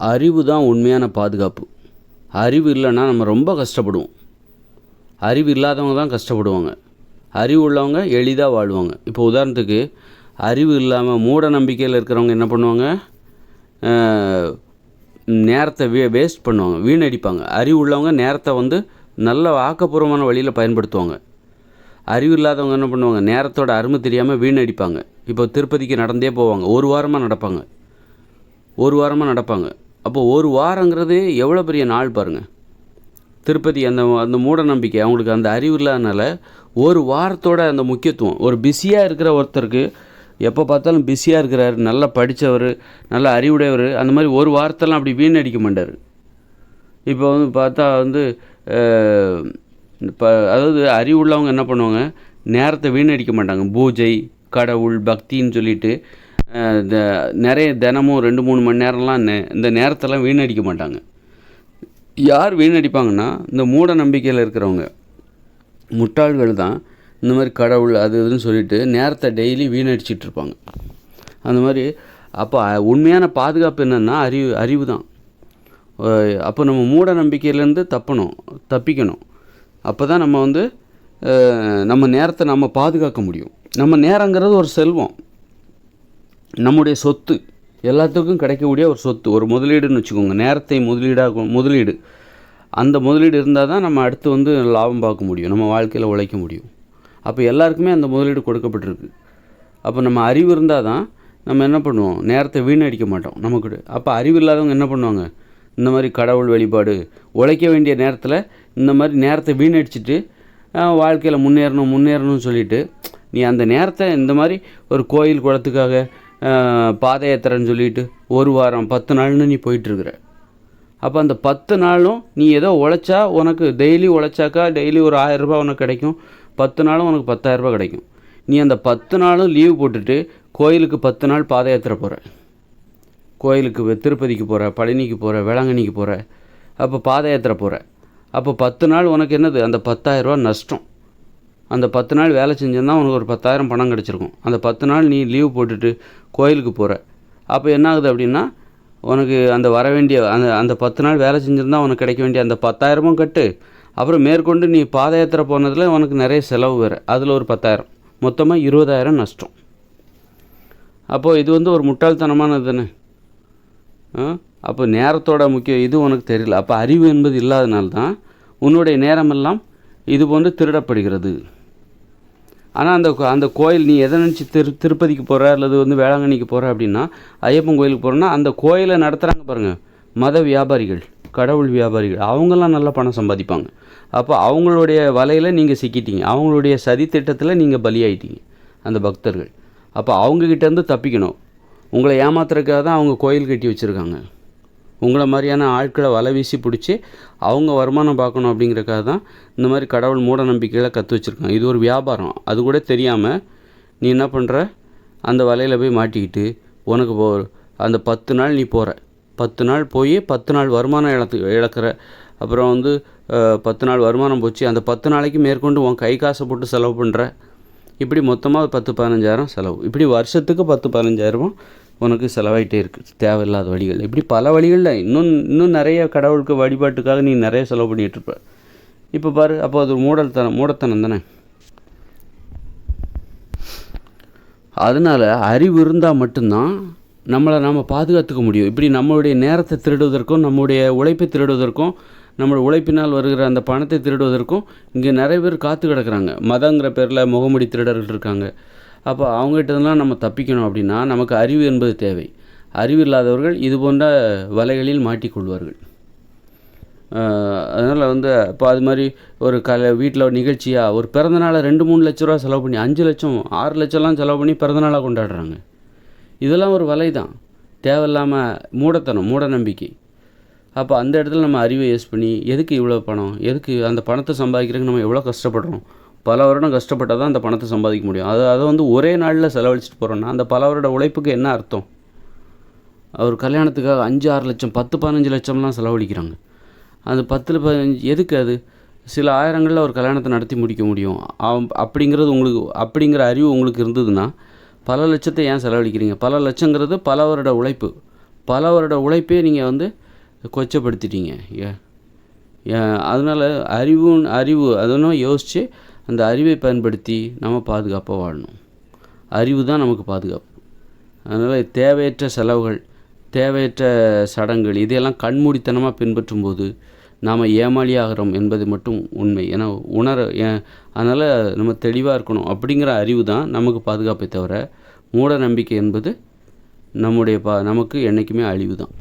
அறிவு தான் உண்மையான பாதுகாப்பு. அறிவு இல்லைன்னா நம்ம ரொம்ப கஷ்டப்படுவோம். அறிவு இல்லாதவங்க தான் கஷ்டப்படுவாங்க. அறிவு உள்ளவங்க எளிதாக வாழ்வாங்க. இப்போ உதாரணத்துக்கு அறிவு இல்லாமல் மூட நம்பிக்கையில் இருக்கிறவங்க என்ன பண்ணுவாங்க, நேரத்தை வேஸ்ட் பண்ணுவாங்க, வீணடிப்பாங்க. அறிவு உள்ளவங்க நேரத்தை நல்ல ஆக்கப்பூர்வமான வழியில் பயன்படுத்துவாங்க. அறிவு இல்லாதவங்க என்ன பண்ணுவாங்க, நேரத்தோட அருமை தெரியாமல் வீணடிப்பாங்க. இப்போ திருப்பதிக்கு நடந்தே போவாங்க, ஒரு வாரமாக நடப்பாங்க. அப்போ ஒரு வாரங்கிறது எவ்வளோ பெரிய நாள் பாருங்கள். திருப்பதி அந்த மூட நம்பிக்கை அவங்களுக்கு அந்த அறிவு இல்லாதனால ஒரு வாரத்தோட அந்த முக்கியத்துவம். ஒரு பிஸியாக இருக்கிற ஒருத்தருக்கு எப்போ பார்த்தாலும் பிஸியாக இருக்கிறார், நல்லா படித்தவர், நல்ல அறிவுடையவர், அந்த மாதிரி ஒரு வாரத்தெல்லாம் அப்படி வீணடிக்க மாட்டார். இப்போ பார்த்தா அதாவது அறிவு உள்ளவங்க என்ன பண்ணுவாங்க, நேரத்தை வீணடிக்க மாட்டாங்க. பூஜை, கடவுள், பக்தின்னு சொல்லிட்டு நிறைய தினமும் 2-3 மணி நேரம்லாம் இந்த நேரத்தெல்லாம் வீணடிக்க மாட்டாங்க. யார் வீணடிப்பாங்கன்னா இந்த மூட நம்பிக்கையில் இருக்கிறவங்க, முட்டாள்கள் தான் இந்த மாதிரி கடவுள் அது இதுன்னு சொல்லிட்டு நேரத்தை டெய்லி வீணடிச்சிட்டு இருப்பாங்க. அந்த மாதிரி அப்போ உண்மையான பாதுகாப்பு என்னென்னா அறிவு தான். அப்போ நம்ம மூட நம்பிக்கையிலேருந்து தப்பிக்கணும். அப்போ தான் நம்ம நம்ம நேரத்தை நம்ம பாதுகாக்க முடியும். நம்ம நேரங்கிறது ஒரு செல்வம், நம்முடைய சொத்து, எல்லாத்துக்கும் கிடைக்கக்கூடிய ஒரு சொத்து, ஒரு முதலீடுன்னு வச்சுக்கோங்க. நேரத்தை முதலீடு, அந்த முதலீடு இருந்தால் தான் நம்ம அடுத்து லாபம் பார்க்க முடியும், நம்ம வாழ்க்கையில் உழைக்க முடியும். அப்போ எல்லாருக்குமே அந்த முதலீடு கொடுக்கப்பட்டிருக்கு. அப்போ நம்ம அறிவு இருந்தால் தான் நம்ம என்ன பண்ணுவோம், நேரத்தை வீணடிக்க மாட்டோம் நமக்கு. அப்போ அறிவு இல்லாதவங்க என்ன பண்ணுவாங்க, இந்த மாதிரி கடவுள் வழிபாடு, உழைக்க வேண்டிய நேரத்தில் இந்த மாதிரி நேரத்தை வீணடிச்சிட்டு வாழ்க்கையில் முன்னேறணும்னு சொல்லிட்டு நீ அந்த நேரத்தை இந்த மாதிரி ஒரு கோயில் குளத்துக்காக பாத யாத்திரைன்னு சொல்லிட்டு ஒரு வாரம் 10 நாள்னு நீ போயிட்டுருக்குற. அப்போ அந்த 10 நாளும் நீ ஏதோ உழைச்சா உனக்கு டெய்லி உழைச்சாக்கா டெய்லி ஒரு 1000 ரூபா உனக்கு கிடைக்கும், 10 நாளும் உனக்கு 10,000 ரூபா கிடைக்கும். நீ அந்த 10 நாளும் லீவ் போட்டுட்டு கோயிலுக்கு 10 நாள் பாத யாத்திரை போகிற, கோயிலுக்கு திருப்பதிக்கு போகிற, பழனிக்கு போகிற, வேளாங்கண்ணிக்கு போகிற, அப்போ பாத யாத்திரை போகிற. அப்போ 10 நாள் உனக்கு என்னது, அந்த 10,000 ரூபா நஷ்டம். அந்த 10 நாள் வேலை செஞ்சோன்னா உனக்கு ஒரு 10,000 பணம் கிடச்சிருக்கும். அந்த 10 நாள் நீ லீவ் போட்டுட்டு கோயிலுக்கு போகிற. அப்போ என்ன ஆகுது அப்படின்னா, உனக்கு அந்த வர வேண்டிய அந்த 10 நாள் வேலை செஞ்சுருந்தா உனக்கு கிடைக்க வேண்டிய அந்த 10,000 கட்டு, அப்புறம் மேற்கொண்டு நீ பாத யாத்திரை போனதில் உனக்கு நிறைய செலவு வேறு, அதில் ஒரு 10,000, மொத்தமாக 20,000 நஷ்டம். அப்போது இது ஒரு முட்டாள்தனமானது தானே. அப்போ நேரத்தோட முக்கியம் இது உனக்கு தெரியல. அப்போ அறிவு என்பது இல்லாதனால்தான் உன்னுடைய நேரமெல்லாம் இது போன்று திருடப்படுகிறது. ஆனால் அந்த கோயில் நீ எதை நினச்சி திருப்பதிக்கு போகிற அல்லது வேளாங்கண்ணிக்கு போகிற அப்படின்னா, ஐயப்பன் கோயிலுக்கு போகிறோன்னா அந்த கோயிலை நடத்துகிறாங்க பாருங்கள், மத வியாபாரிகள், கடவுள் வியாபாரிகள், அவங்கெல்லாம் நல்லா பணம் சம்பாதிப்பாங்க. அப்போ அவங்களுடைய வலையில் நீங்கள் சிக்கிட்டீங்க, அவங்களுடைய சதி திட்டத்தில் நீங்கள் பலியாயிட்டீங்க அந்த பக்தர்கள். அப்போ அவங்கக்கிட்டேருந்து தப்பிக்கணும். உங்களை ஏமாத்துறதுக்காக தான் அவங்க கோயில் கட்டி வச்சுருக்காங்க. உங்களை மாதிரியான ஆட்களை வலை வீசி பிடிச்சி அவங்க வருமானம் பார்க்கணும் அப்படிங்கிறக்காக தான் இந்த மாதிரி கடவுள் மூட நம்பிக்கைகளை கற்று வச்சுருக்காங்க. இது ஒரு வியாபாரம். அது கூட தெரியாமல் நீ என்ன பண்ணுற, அந்த வலையில் போய் மாட்டிக்கிட்டு உனக்கு அந்த 10 நாள் நீ போகிற, 10 நாள் போய் 10 நாள் வருமானம் இழக்கிற. அப்புறம் 10 நாள் வருமானம் போச்சு, அந்த 10 நாளைக்கு மேற்கொண்டு உன் கை காசை போட்டு செலவு பண்ணுற. இப்படி மொத்தமாக 10-15,000 செலவு. இப்படி வருஷத்துக்கு 10-15,000 உனக்கு செலவாயிட்டே இருக்குது தேவையில்லாத வழிகள். இப்படி பல வழிகளில் இன்னும் நிறைய கடவுளுக்கு வழிபாட்டுக்காக நீ நிறைய செலவு பண்ணிகிட்ருப்ப. இப்போ பாரு, அப்போ அது மூடத்தனம் தானே. அதனால் அறிவு இருந்தால் மட்டும்தான் நம்மளை நாம் பாதுகாத்துக்க முடியும். இப்படி நம்மளுடைய நேரத்தை திருடுவதற்கும், நம்முடைய உழைப்பை திருடுவதற்கும், நம்மளோட உழைப்பினால் வருகிற அந்த பணத்தை திருடுவதற்கும் இங்கே நிறைய பேர் காத்து கிடக்குறாங்க. மதங்கிற பேரில் முகமுடி திருடர்கள் இருக்காங்க. அப்போ அவங்ககிட்டலாம் நம்ம தப்பிக்கணும் அப்படின்னா நமக்கு அறிவு என்பது தேவை. அறிவு இல்லாதவர்கள் இது போன்ற வலைகளில் மாட்டிக்கொள்வார்கள். அதனால் இப்போ அது மாதிரி ஒரு வீட்டில் ஒரு நிகழ்ச்சியாக ஒரு பிறந்தநாளை 2-3 லட்ச ரூபா செலவு பண்ணி 5 லட்சம் 6 லட்சம்லாம் செலவு பண்ணி பிறந்தநாளாக கொண்டாடுறாங்க. இதெல்லாம் ஒரு வலை தான், தேவையில்லாமல் மூட நம்பிக்கை. அப்போ அந்த இடத்துல நம்ம அறிவை யூஸ் பண்ணி எதுக்கு இவ்வளோ பணம், எதுக்கு அந்த பணத்தை சம்பாதிக்கிறதுக்கு நம்ம எவ்வளோ கஷ்டப்படுறோம், பல வருடம் கஷ்டப்பட்டால் தான் அந்த பணத்தை சம்பாதிக்க முடியும். அதை ஒரே நாளில் செலவழிச்சிட்டு போகிறோன்னா அந்த பல வருட உழைப்புக்கு என்ன அர்த்தம்? அவர் கல்யாணத்துக்காக 5-6 லட்சம் 10-15 லட்சம்லாம் செலவழிக்கிறாங்க. அந்த 10-15 எதுக்கு? அது சில ஆயிரங்களில் ஒரு கல்யாணத்தை நடத்தி முடிக்க முடியும். அப்படிங்கிற அறிவு உங்களுக்கு இருந்ததுன்னா பல லட்சத்தை ஏன் செலவழிக்கிறீங்க? பல லட்சங்கிறது பல வருட உழைப்பு, பல வருட உழைப்பே நீங்கள் வந்து கொச்சப்படுத்திட்டீங்க. அதனால் அறிவு அதெல்லாம் யோசித்து அந்த அறிவை பயன்படுத்தி நம்ம பாதுகாப்பாக வாழணும். அறிவு தான் நமக்கு பாதுகாப்பு. அதனால் தேவையற்ற செலவுகள், தேவையற்ற சடங்குகள் இதையெல்லாம் கண்மூடித்தனமாக பின்பற்றும்போது நாம் ஏமாளியாகிறோம் என்பது மட்டும் உண்மை. ஏன்னா அதனால் நம்ம தெளிவாக இருக்கணும். அப்படிங்கிற அறிவு தான் நமக்கு பாதுகாப்பை தவிர மூட நம்பிக்கை என்பது நமக்கு என்றைக்குமே அழிவு தான்.